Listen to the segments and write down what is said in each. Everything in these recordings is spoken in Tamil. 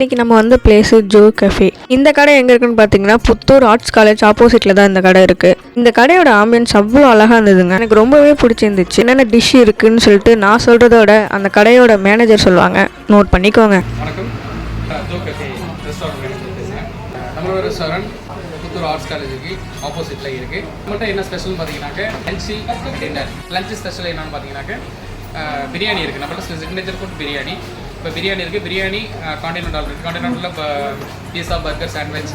இன்னைக்கு நம்ம வந்த பிளேஸ் ஜோ கஃபே. இந்த கடை எங்க இருக்குன்னு பாத்தீங்கன்னா புத்தூர் ஆர்ட்ஸ் காலேஜ் ஆப்போசிட்ல தான் இந்த கடை இருக்கு. இந்த கடையோட ஆம்பியன்ஸ் அவ்வளோ அழகா இருந்ததுங்க. எனக்கு ரொம்பவே பிடிச்சிருந்துச்சு. என்னென்ன டிஷ் இருக்குன்னு சொல்லிட்டு நான் சொல்றதோட அந்த கடையோட மேனேஜர் சொல்லுவாங்க, நோட் பண்ணிக்கோங்க. வணக்கம், ஜோ கஃபே ரெஸ்டாரண்ட் பேசுகிறேன். நம்மளோட ரெஸ்டாரண்ட் புத்தூர் ஆர்ட்ஸ் காலேஜுக்கு ஆப்போசிட்டில் இருக்குது. நம்மகிட்ட என்ன ஸ்பெஷல்னு பார்த்தீங்கன்னாக்க லஞ்சு டின்னர். லஞ்சு ஸ்பெஷல் என்னென்னு பார்த்தீங்கன்னாக்க பிரியாணி இருக்குது. நம்மள்ட்ட சிக்னேச்சர் ஃபுட் பிரியாணி. இப்போ பிரியாணி இருக்குது. பிரியாணி காண்டினென்டல் இருக்குது. காண்டினென்டலில் இப்போ pizza, burger, sandwich,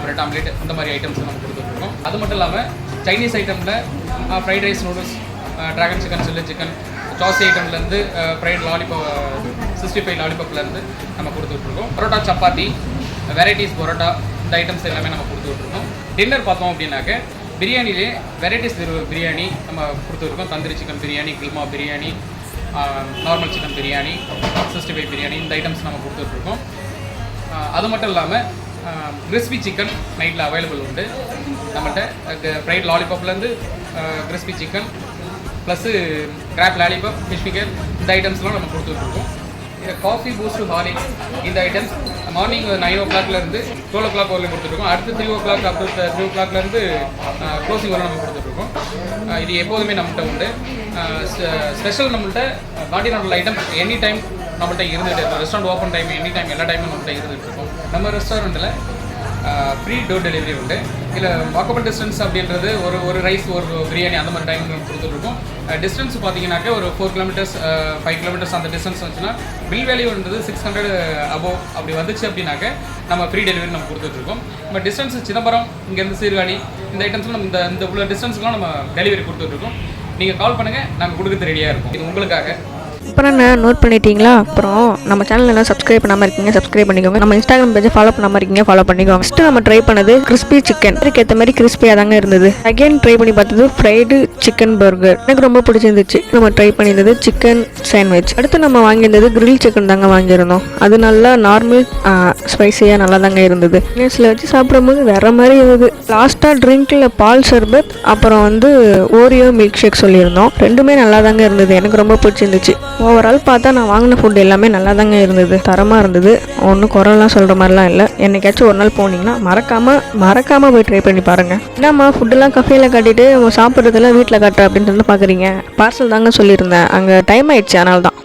bread omelette இந்த மாதிரி ஐட்டம்ஸ் நம்ம கொடுத்துட்ருக்கோம். அது மட்டும் இல்லாமல் சைனீஸ் ஐட்டமில் fried rice, noodles, dragon chicken, chilli chicken, sauce ஐட்டம்லேருந்து ஃப்ரைட் லாலிபாப், 65 லாலிபாப்லேருந்து நம்ம கொடுத்துட்ருக்கோம். பரோட்டா, சப்பாத்தி, வெரைட்டிஸ் பரோட்டா, இந்த ஐட்டம்ஸ் எல்லாமே நம்ம கொடுத்துட்ருக்கோம். டின்னர் பார்த்தோம் அப்படின்னாக்க பிரியாணிலே வெரைட்டிஸ் பிரியாணி நம்ம கொடுத்துருக்கோம். தந்தூரி சிக்கன் பிரியாணி, கில்மா பிரியாணி, நார்மல் சிக்கன் பிரியாணி, 65 பிரியாணி, இந்த ஐட்டம்ஸ் நம்ம கொடுத்துட்ருக்கோம். அது மட்டும் இல்லாமல் கிறிஸ்பி சிக்கன் நைட்டில் அவைலபிள் உண்டு நம்மகிட்ட. ஃப்ரைட் லாலிபாப்லேருந்து crispy chicken plus crab lollipop, fish finger, இந்த ஐட்டம்ஸ்லாம் நம்ம கொடுத்துட்ருக்கோம். காஃபி, பூஸ்ட், ஹார்லிக்ஸ், இந்த ஐட்டம்ஸ் மார்னிங் 9 o'clockலேருந்து 12 o'clock வரலையும் கொடுத்துருக்கோம். அடுத்து 3 o'clock, அப் டு 3 o'clockலேருந்து க்ளோசிங் வரை நம்ம கொடுத்துட்ருக்கோம். இது எப்போதுமே நம்மகிட்ட உண்டு. ஸ்பெஷல் நம்மள்கிட்ட காண்டினென்டல் ஐட்டம் எனி டைம் நம்மள்கிட்ட இருந்துகிட்டு இருக்கும். Restaurant open time any time, எல்லா டைமும் நம்மள்கிட்ட இருந்துகிட்டு இருக்கும். நம்ம ரெஸ்டாரண்ட்டில் ஃப்ரீ டோர் டெலிவரி உண்டு. இல்லை வாக்கபிள் டிஸ்டன்ஸ் அப்படின்றது ஒரு ரைஸ், ஒரு பிரியாணி, அந்த மாதிரி டைம் நம்ம கொடுத்துட்ருக்கோம். டிஸ்டன்ஸ் பார்த்தீங்கன்னாக்க ஒரு 4 kilometers, 5 kilometers அந்த டிஸ்டன்ஸ் வந்துச்சுன்னா பில் வேல்யூன்றது 600 அபோவ் அப்படி வந்துச்சு அப்படின்னாக்க நம்ம ஃப்ரீ டெலிவரி நம்ம கொடுத்துட்ருக்கோம். நம்ம டிஸ்டன்ஸ் சிதம்பரம், இங்கேருந்து சீர்காழி, இந்த ஐட்டம்ஸ்லாம் நம்ம இந்த உள்ள டிஸ்டன்ஸ்லாம் நம்ம டெலிவரி கொடுத்துட்ருக்கோம். நீங்கள் கால் பண்ணுங்கள், நாங்கள் கொடுக்குறது ரெடியாக இருக்கும். இது உங்களுக்காக. அப்புறம் என்ன நோட் பண்ணிட்டீங்களா? அப்புறம் நம்ம சேனல் எல்லாம் சப்ஸ்கிரைப் பண்ணாமல் இருக்கீங்க, சப்ஸ்கிரைப் பண்ணிக்கோங்க. நம்ம இன்ஸ்டாகிராம் பேஜை ஃபாலோ பண்ணாமல் இருக்கீங்க, ஃபாலோ பண்ணிக்கோங்க. ஃபஸ்ட்டு நம்ம ட்ரை பண்ணது கிறிஸ்பி சிக்கன். அதுக்கு ஏற்ற மாதிரி கிறிஸ்பியாக தாங்க இருந்தது. அகைன் ட்ரை பண்ணி பார்த்தது ஃப்ரைடு சிக்கன் பர்கர். எனக்கு ரொம்ப பிடிச்சிருந்துச்சு. நம்ம ட்ரை பண்ணியிருந்தது சிக்கன் சாண்ட்விச். அடுத்து நம்ம வாங்கியிருந்தது கிரில் சிக்கன் தாங்க வாங்கியிருந்தோம். அது நல்லா நார்மல் ஸ்பைசியாக நல்லா தாங்க இருந்தது. நெஸ்ல வச்சு சாப்பிடும்போது வேற மாதிரி இருந்தது. லாஸ்ட்டாக ட்ரிங்க்கில் பால் சர்பத், அப்புறம் ஓரியோ மில்க் ஷேக் சொல்லியிருந்தோம். ரெண்டுமே நல்லா தாங்க இருந்தது. எனக்கு ரொம்ப பிடிச்சிருந்துச்சு. ஓவரால் பார்த்தா நான் வாங்கின ஃபுட் எல்லாமே நல்லா தாங்க இருந்தது, தரமாக இருந்தது. ஒன்றும் குறைலாம் சொல்கிற மாதிரிலாம் இல்லை. என்னைக்காச்சும் ஒரு நாள் போனீங்கன்னா மறக்காமல் போய் ட்ரை பண்ணி பாருங்கள். என்னம்மா ஃபுட்டெல்லாம் கஃபேல காட்டிட்டு சாப்பிட்றதெல்லாம் வீட்டில் காட்டுற அப்படின்ட்டு பார்க்குறீங்க? பார்சல் தாங்க சொல்லியிருந்தேன், அங்கே டைம் ஆயிடுச்சு, அதனால தான்.